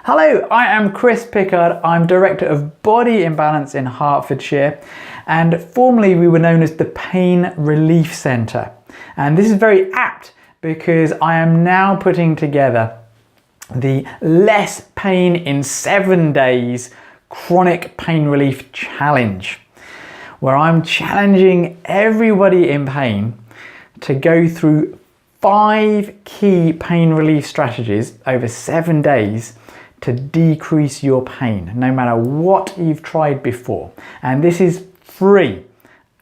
Hello, I am Chris Pickard. I'm Director of Body Imbalance in Hertfordshire, and formerly we were known as the Pain Relief Centre. And this is very apt because I am now putting together the Less Pain in 7 Days Chronic Pain Relief Challenge, where I'm challenging everybody in pain to go through 5 key pain relief strategies over 7 days to decrease your pain, no matter what you've tried before. And this is free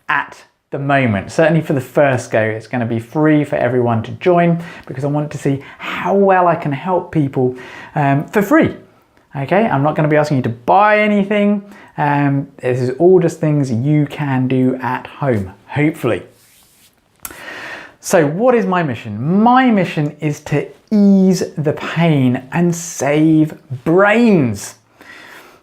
at the moment. Certainly for the first go, it's going to be free for everyone to join because I want to see how well I can help people for free. Okay, I'm not going to be asking you to buy anything. This is all just things you can do at home, hopefully. So what is my mission? My mission is to ease the pain and save brains.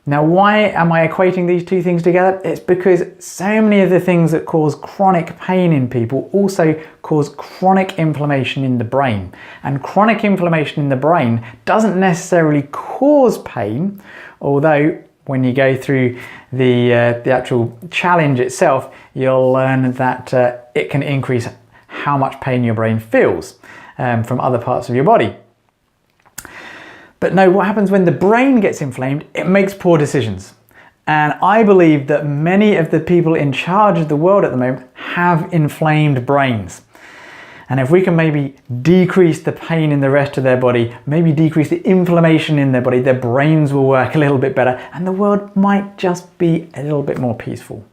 Now, why am I equating these two things together? It's because so many of the things that cause chronic pain in people also cause chronic inflammation in the brain. And chronic inflammation in the brain doesn't necessarily cause pain, although when you go through the actual challenge itself, you'll learn that it can increase how much pain your brain feels from other parts of your body. But no, what happens when the brain gets inflamed? It makes poor decisions. And I believe that many of the people in charge of the world at the moment have inflamed brains. And if we can maybe decrease the pain in the rest of their body, maybe decrease the inflammation in their body, their brains will work a little bit better and the world might just be a little bit more peaceful.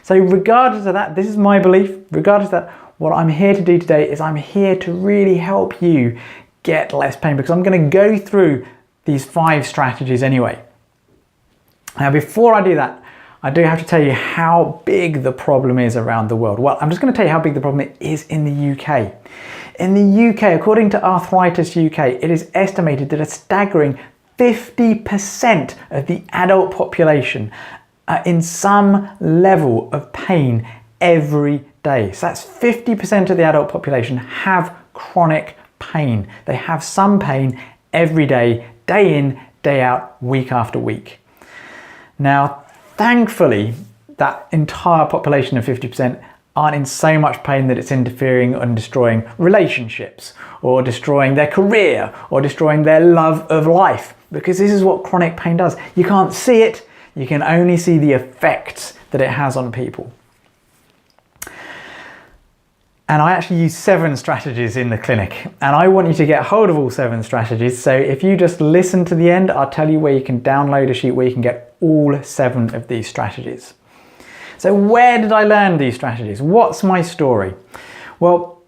So regardless of that, this is my belief, regardless of that, what I'm here to do today is I'm here to really help you get less pain because I'm going to go through these 5 strategies anyway. Now, before I do that, I do have to tell you how big the problem is around the world. Well, I'm just going to tell you how big the problem is in the UK. In the UK, according to Arthritis UK, it is estimated that a staggering 50% of the adult population are in some level of pain every day. So that's 50% of the adult population have chronic pain. They have some pain every day, day in, day out, week after week. Now, thankfully, that entire population of 50% aren't in so much pain that it's interfering and destroying relationships or destroying their career or destroying their love of life, because this is what chronic pain does. You can't see it, you can only see the effects that it has on people. And I actually use 7 strategies in the clinic, and I want you to get hold of all 7 strategies. So if you just listen to the end, I'll tell you where you can download a sheet where you can get all 7 of these strategies. So where did I learn these strategies? What's my story? Well,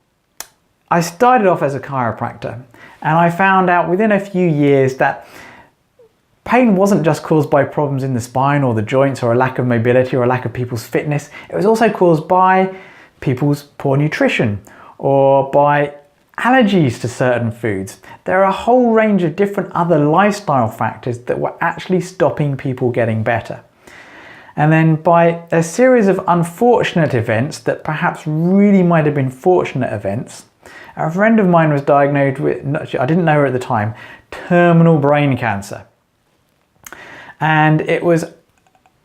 I started off as a chiropractor, and I found out within a few years that pain wasn't just caused by problems in the spine or the joints or a lack of mobility or a lack of people's fitness. It was also caused by people's poor nutrition or by allergies to certain foods. There are a whole range of different other lifestyle factors that were actually stopping people getting better. And then by a series of unfortunate events that perhaps really might have been fortunate events, a friend of mine was diagnosed with, I didn't know her at the time, terminal brain cancer. And it was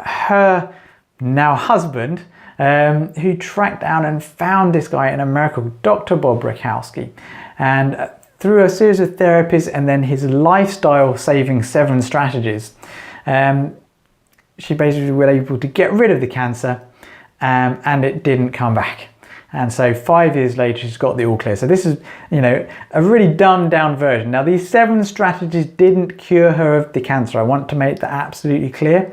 her now husband who tracked down and found this guy in America called Dr. Bob Rakowski. And through a series of therapies and then his lifestyle saving 7 strategies, she basically was able to get rid of the cancer and it didn't come back. And so 5 years later, she's got the all clear. So this is, you know, a really dumbed down version. Now, these 7 strategies didn't cure her of the cancer. I want to make that absolutely clear.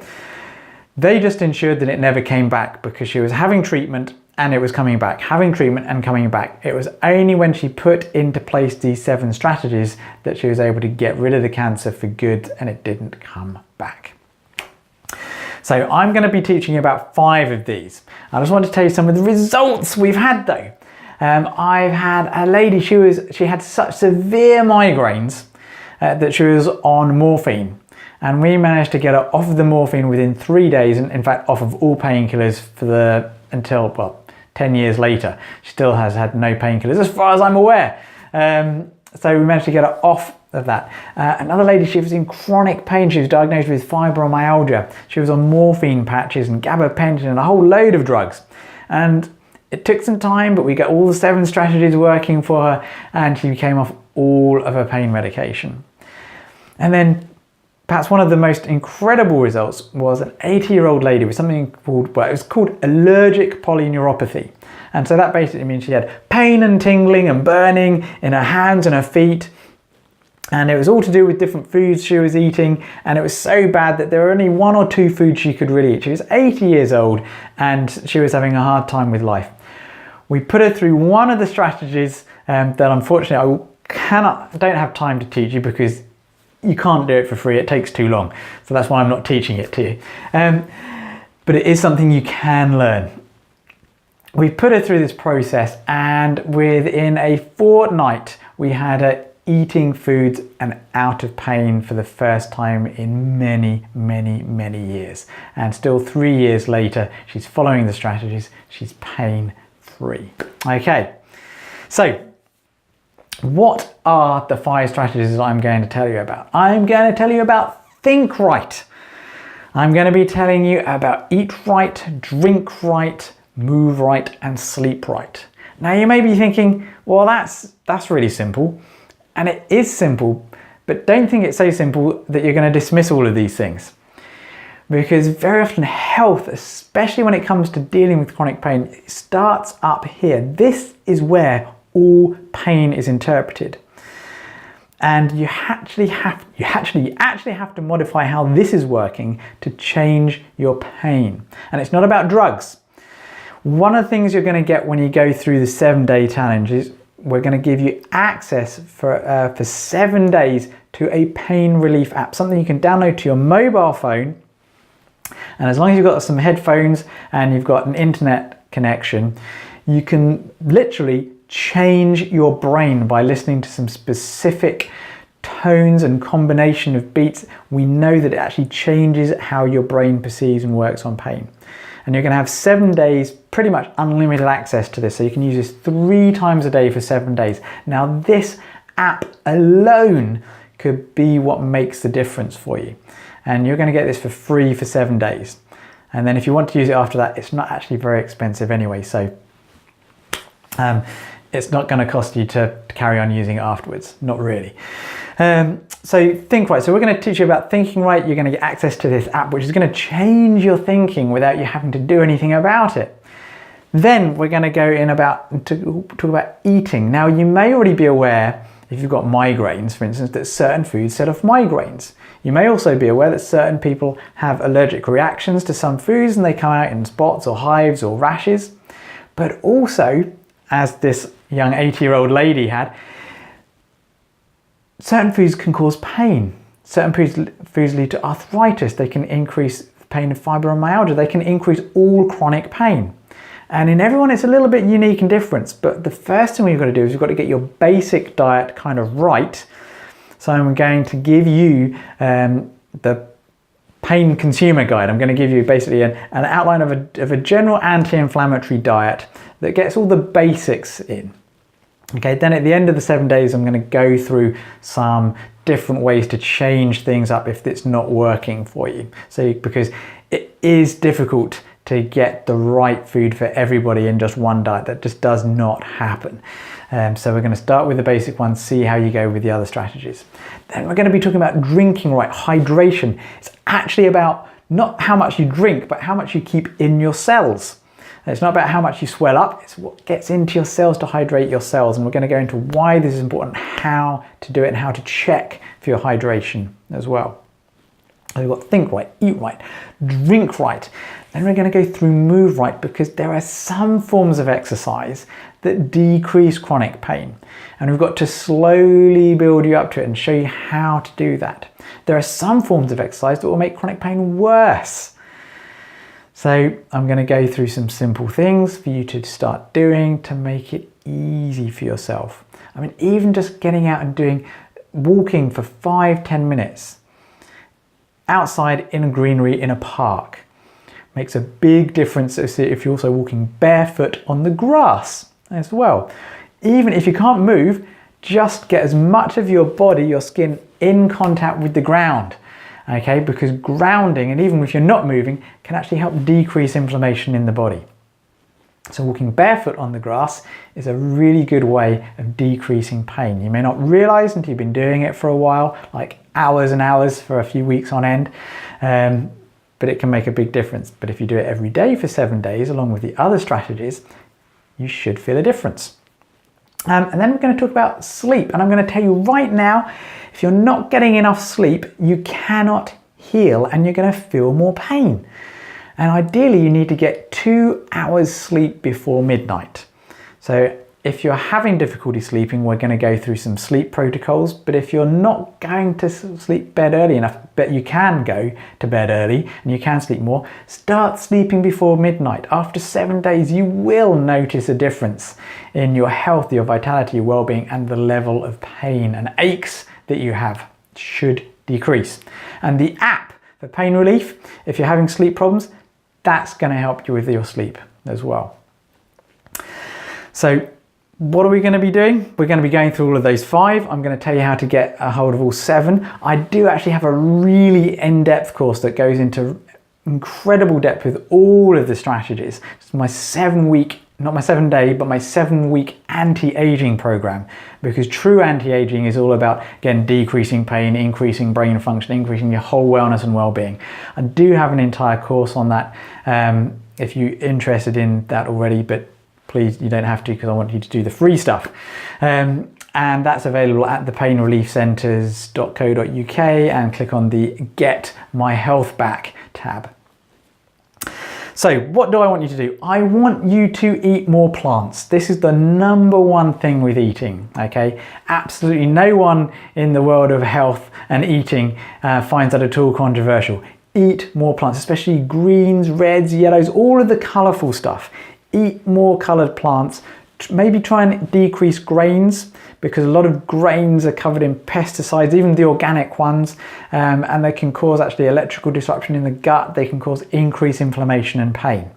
They just ensured that it never came back because she was having treatment and it was coming back, having treatment and coming back. It was only when she put into place these 7 strategies that she was able to get rid of the cancer for good and it didn't come back. So I'm going to be teaching you about 5 of these. I just want to tell you some of the results we've had though. I've had a lady, she had such severe migraines that she was on morphine. And we managed to get her off of the morphine within 3 days, and in fact off of all painkillers until, well, 10 years later. She still has had no painkillers as far as I'm aware. So we managed to get her off of that. Another lady, she was in chronic pain. She was diagnosed with fibromyalgia. She was on morphine patches and gabapentin and a whole load of drugs. And it took some time, but we got all the 7 strategies working for her, and she came off all of her pain medication. And then perhaps one of the most incredible results was an 80-year-old lady with something called, well, it was called allergic polyneuropathy. And so that basically means she had pain and tingling and burning in her hands and her feet. And it was all to do with different foods she was eating. And it was so bad that there were only 1 or 2 foods she could really eat. She was 80 years old and she was having a hard time with life. We put her through one of the strategies that unfortunately I don't have time to teach you because you can't do it for free. It takes too long. So that's why I'm not teaching it to you. But it is something you can learn. We put her through this process, and within a fortnight, we had her eating foods and out of pain for the first time in many, many, many years. And still 3 years later, she's following the strategies. She's pain-free. Okay, so what are the 5 strategies that I'm going to tell you about? I'm going to tell you about think right. I'm going to be telling you about eat right, drink right, move right, and sleep right. Now you may be thinking, well, that's really simple. And it is simple, but don't think it's so simple that you're going to dismiss all of these things. Because very often health, especially when it comes to dealing with chronic pain, it starts up here. This is where all pain is interpreted. And you actually have to modify how this is working to change your pain. And it's not about drugs. One of the things you're going to get when you go through the 7-day challenge is we're going to give you access for 7 days to a pain relief app, something you can download to your mobile phone. And as long as you've got some headphones and you've got an internet connection, you can literally change your brain by listening to some specific tones and combination of beats. We know that it actually changes how your brain perceives and works on pain. And you're going to have 7 days, pretty much unlimited access to this. So you can use this 3 times a day for 7 days. Now this app alone could be what makes the difference for you. And you're going to get this for free for 7 days. And then if you want to use it after that, it's not actually very expensive anyway. So it's not going to cost you to carry on using it afterwards. Not really. So think right. So we're going to teach you about thinking right. You're going to get access to this app, which is going to change your thinking without you having to do anything about it. Then we're going to go in to talk about eating. Now you may already be aware, if you've got migraines, for instance, that certain foods set off migraines. You may also be aware that certain people have allergic reactions to some foods and they come out in spots or hives or rashes. But also, as this young 80-year-old lady had, certain foods can cause pain. Certain foods lead to arthritis. They can increase the pain of fibromyalgia. They can increase all chronic pain. And in everyone, it's a little bit unique and different. But the first thing we've got to do is we've got to get your basic diet kind of right. So I'm going to give you the pain consumer guide. I'm going to give you basically an outline of a general anti-inflammatory diet that gets all the basics in. Okay, then at the end of the 7 days, I'm going to go through some different ways to change things up if it's not working for you. So because it is difficult to get the right food for everybody in just one diet. That just does not happen. So we're going to start with the basic ones, see how you go with the other strategies. Then we're going to be talking about drinking right, hydration. It's actually about not how much you drink, but how much you keep in your cells. It's not about how much you swell up, it's what gets into your cells to hydrate your cells. And we're going to go into why this is important, how to do it, and how to check for your hydration as well. So we've got think right, eat right, drink right. Then we're going to go through move right, because there are some forms of exercise that decrease chronic pain. And we've got to slowly build you up to it and show you how to do that. There are some forms of exercise that will make chronic pain worse. So I'm going to go through some simple things for you to start doing to make it easy for yourself. I mean, even just getting out and walking for 5-10 minutes outside in a greenery in a park makes a big difference if you're also walking barefoot on the grass as well. Even if you can't move, just get as much of your body, your skin, in contact with the ground. Okay, because grounding, and even if you're not moving, can actually help decrease inflammation in the body. So walking barefoot on the grass is a really good way of decreasing pain. You may not realize until you've been doing it for a while, like hours and hours for a few weeks on end, but it can make a big difference. But if you do it every day for 7 days, along with the other strategies, you should feel a difference. And then we're going to talk about sleep. And I'm going to tell you right now, if you're not getting enough sleep, you cannot heal and you're going to feel more pain. And ideally, you need to get 2 hours sleep before midnight. So if you're having difficulty sleeping, we're going to go through some sleep protocols. But if you're not going to sleep bed early enough, but you can go to bed early and you can sleep more, start sleeping before midnight. After 7 days, you will notice a difference in your health, your vitality, your well-being, and the level of pain and aches that you have should decrease. And the app for pain relief, if you're having sleep problems, that's going to help you with your sleep as well. So what are we going to be doing? We're going to be going through all of those 5. I'm going to tell you how to get a hold of all 7. I do actually have a really in-depth course that goes into incredible depth with all of the strategies. It's my 7-week, not my 7-day, but my 7-week anti-aging program, because true anti-aging is all about, again, decreasing pain, increasing brain function, increasing your whole wellness and well-being. I do have an entire course on that if you're interested in that already, but please, you don't have to, because I want you to do the free stuff. And that's available at thepainreliefcenters.co.uk, and click on the Get My Health Back tab. So what do I want you to do? I want you to eat more plants. This is the #1 thing with eating, okay? Absolutely no one in the world of health and eating finds that at all controversial. Eat more plants, especially greens, reds, yellows, all of the colourful stuff. Eat more coloured plants. Maybe try and decrease grains, because a lot of grains are covered in pesticides, even the organic ones, and they can cause actually electrical disruption in the gut. They can cause increased inflammation and pain.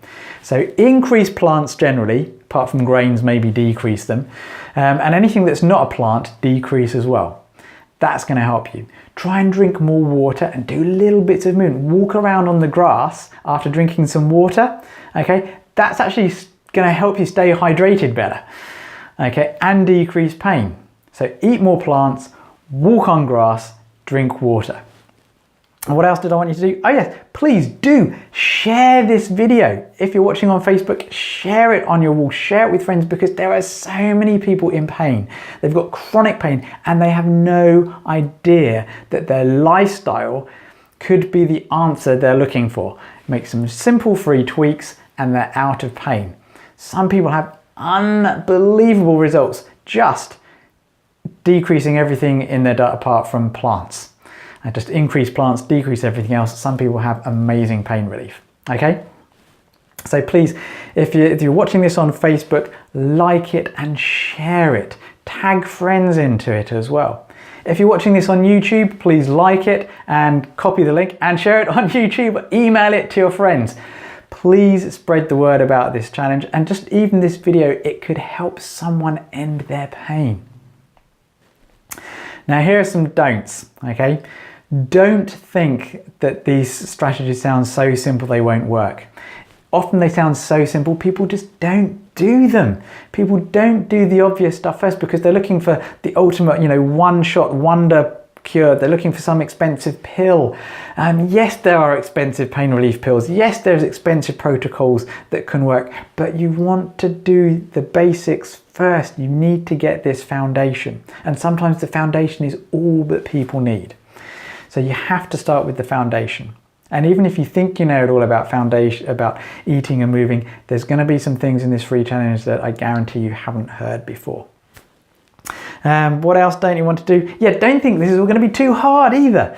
So increase plants generally, apart from grains, maybe decrease them. And anything that's not a plant, decrease as well. That's going to help you. Try and drink more water and do little bits of movement. Walk around on the grass after drinking some water, okay? That's actually going to help you stay hydrated better, okay, and decrease pain. So eat more plants, walk on grass, drink water. And what else did I want you to do? Oh yes, please do share this video. If you're watching on Facebook, share it on your wall, share it with friends, because there are so many people in pain. They've got chronic pain and they have no idea that their lifestyle could be the answer they're looking for. Make some simple free tweaks and they're out of pain. Some people have unbelievable results just decreasing everything in their diet apart from plants. And just increase plants, decrease everything else. Some people have amazing pain relief, okay? So please, if you're watching this on Facebook, like it and share it. Tag friends into it as well. If you're watching this on YouTube, please like it and copy the link and share it on YouTube. Email it to your friends. Please spread the word about this challenge, and just even this video, it could help someone end their pain. Now here are some don'ts, okay? Don't think that these strategies sound so simple they won't work. Often they sound so simple, people just don't do them. People don't do the obvious stuff first because they're looking for the ultimate, one-shot wonder cure. They're looking for some expensive pill. Yes, there are expensive pain relief pills. Yes, there's expensive protocols that can work, but you want to do the basics first. You need to get this foundation. And sometimes the foundation is all that people need. So you have to start with the foundation. And even if you think you know it all about foundation, about eating and moving, there's going to be some things in this free challenge that I guarantee you haven't heard before. What else don't you want to do? Yeah, don't think this is all going to be too hard either.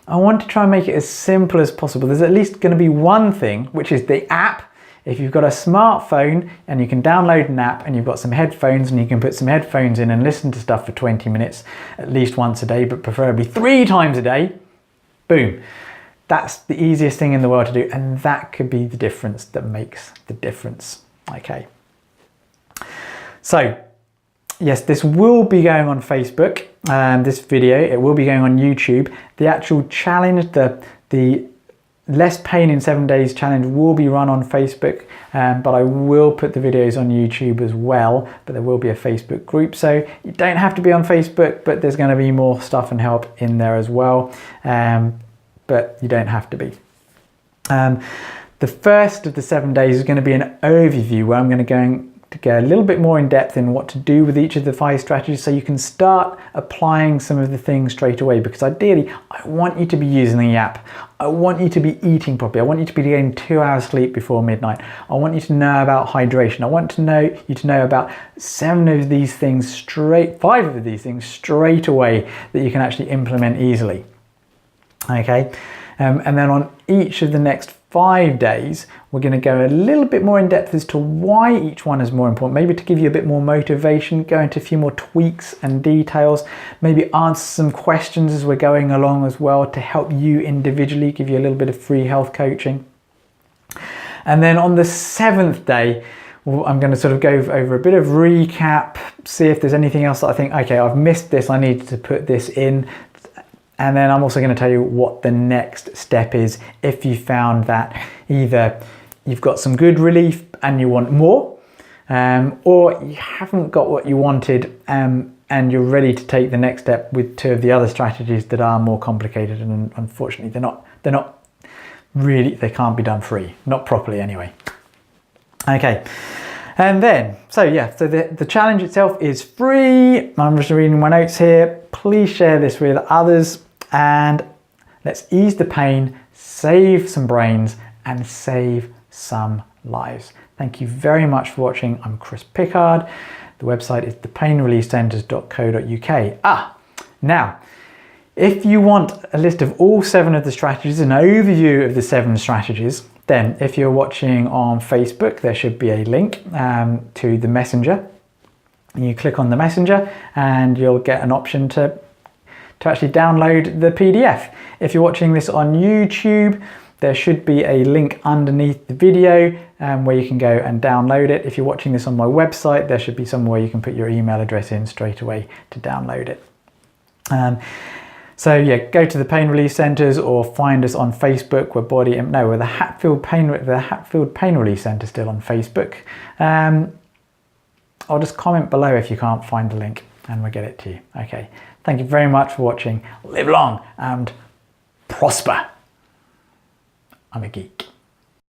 I want to try and make it as simple as possible. There's at least going to be one thing, which is the app. If you've got a smartphone and you can download an app and you've got some headphones and you can put some headphones in and listen to stuff for 20 minutes, at least once a day, but preferably 3 times a day, boom. That's the easiest thing in the world to do, and that could be the difference that makes the difference. Okay. So yes, this will be going on Facebook, this video, it will be going on YouTube. The actual challenge, the Less Pain in 7 Days challenge will be run on Facebook, but I will put the videos on YouTube as well, but there will be a Facebook group. So you don't have to be on Facebook, but there's going to be more stuff and help in there as well, but you don't have to be. The first of the 7 days is going to be an overview where I'm going to go a little bit more in depth in what to do with each of the 5 strategies, so you can start applying some of the things straight away, because ideally I want you to be using the app. I want you to be eating properly. I want you to be getting 2 hours sleep before midnight. I want you to know about hydration. I want you to know about 5 of these things straight away that you can actually implement easily. Okay, and then on each of the next 5 days, we're going to go a little bit more in depth as to why each one is more important, maybe to give you a bit more motivation, go into a few more tweaks and details, maybe answer some questions as we're going along as well to help you individually, give you a little bit of free health coaching. And then on the 7th day, I'm going to sort of go over a bit of recap, see if there's anything else that I think, okay, I've missed this, I need to put this in. And then I'm also going to tell you what the next step is if you found that either you've got some good relief and you want more, or you haven't got what you wanted and you're ready to take the next step with 2 of the other strategies that are more complicated, and unfortunately they're not really, they can't be done free, not properly anyway. Okay. And then, so the challenge itself is free. I'm just reading my notes here. Please share this with others, and let's ease the pain, save some brains, and save some lives. Thank you very much for watching. I'm Chris Pickard. The website is thepainreliefcenters.co.uk. Now, if you want a list of all 7 of the strategies, an overview of the 7 strategies, then if you're watching on Facebook, there should be a link to the messenger. You click on the messenger and you'll get an option to actually download the PDF. If you're watching this on YouTube, there should be a link underneath the video where you can go and download it. If you're watching this on my website, there should be somewhere you can put your email address in straight away to download it. So yeah, go to the Pain Relief Centres or find us on Facebook. We're the Hatfield Pain Relief Centre still on Facebook. Or just comment below if you can't find the link and we'll get it to you. Okay, thank you very much for watching. Live long and prosper. I'm a geek.